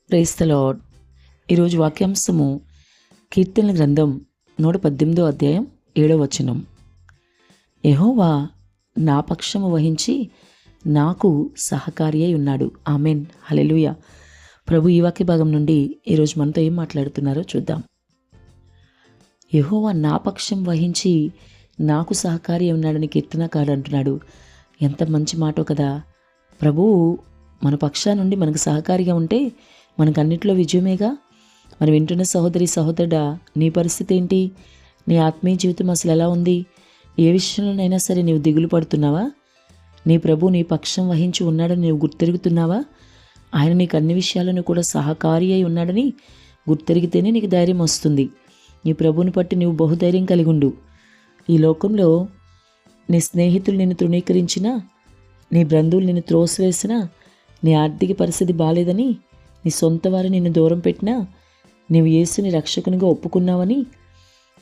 Praise the lord. ఈరోజు వాక్యాంశము కీర్తనల గ్రంథం 118 అధ్యాయం 7వ వచనం. యెహోవా నా పక్షము వహించి నాకు సహకారి అయి ఉన్నాడు. ఆమెన్. హల్లెలూయా. ప్రభు ఈ వాక్య భాగం నుండి ఈరోజు మనతో ఏం మాట్లాడుతున్నారో చూద్దాం. యెహోవా నా పక్షం వహించి నాకు సహకారి అయి ఉన్నాడని కీర్తనకారుడు అంటున్నాడు. ఎంత మంచి మాటో కదా. ప్రభువు మన పక్షా నుండి మనకు సహకారిగా ఉంటే మనకు అన్నిట్లో విజయమేగా. మరి వింటున్న సహోదరి సహోదరుడా, నీ పరిస్థితి ఏంటి? నీ ఆత్మీయ జీవితం అసలు ఎలా ఉంది? ఏ విషయంలోనైనా సరే నీవు దిగులు పడుతున్నావా? నీ ప్రభు నీ పక్షం వహించి ఉన్నాడని నీవు గుర్తెరుగుతున్నావా? ఆయన నీకు అన్ని విషయాలను కూడా సహకారి అయి ఉన్నాడని గుర్తెరిగితేనే నీకు ధైర్యం వస్తుంది. నీ ప్రభువుని బట్టి నీవు బహుధైర్యం కలిగి ఉండు. ఈ లోకంలో నీ స్నేహితులు నిన్ను తృణీకరించినా, నీ బంధువులు నిన్ను త్రోసివేసినా, నీ ఆర్థిక పరిస్థితి బాలేదని నీ సొంత వారు నిన్ను దూరం పెట్టినా, నీవు యేసుని రక్షకునిగా ఒప్పుకున్నావని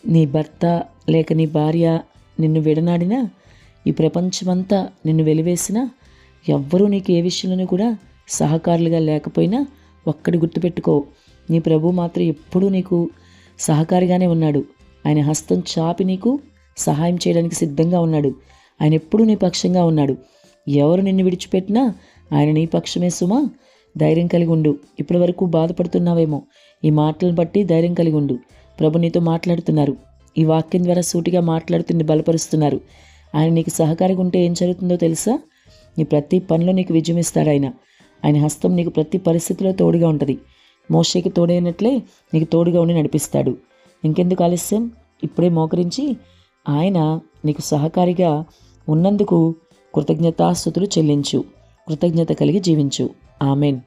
నీ భర్త లేక నీ భార్య నిన్ను విడనాడినా, ఈ ప్రపంచమంతా నిన్ను వెలివేసినా, ఎవ్వరూ నీకు ఏ విషయంలోనూ కూడా సహకారులుగా లేకపోయినా ఒక్కడి గుర్తుపెట్టుకో, నీ ప్రభు మాత్రం ఎప్పుడూ నీకు సహకారిగానే ఉన్నాడు. ఆయన హస్తం చాపి నీకు సహాయం చేయడానికి సిద్ధంగా ఉన్నాడు. ఆయన ఎప్పుడూ నీ పక్షంగా ఉన్నాడు. ఎవరు నిన్ను విడిచిపెట్టినా ఆయన నీ పక్షమే సుమా. ధైర్యం కలిగి ఉండు. ఇప్పటి వరకు బాధపడుతున్నావేమో, ఈ మాటలను బట్టి ధైర్యం కలిగి ఉండు. ప్రభు నీతో మాట్లాడుతున్నారు. ఈ వాక్యం ద్వారా సూటిగా మాట్లాడుతుని బలపరుస్తున్నారు. ఆయన నీకు సహకారిగా ఉంటే ఏం జరుగుతుందో తెలుసా? నీ ప్రతి పనిలో నీకు విజయం ఇస్తాడు ఆయన. ఆయన హస్తం నీకు ప్రతి పరిస్థితిలో తోడుగా ఉంటుంది. మోషేకి తోడైనట్లే నీకు తోడుగా ఉండి నడిపిస్తాడు. ఇంకెందుకు ఆలస్యం? ఇప్పుడే మోకరించి ఆయన నీకు సహకారిగా ఉన్నందుకు కృతజ్ఞతాస్తుతులు చెల్లించు. కృతజ్ఞత కలిగి జీవించు. ఆమెన్.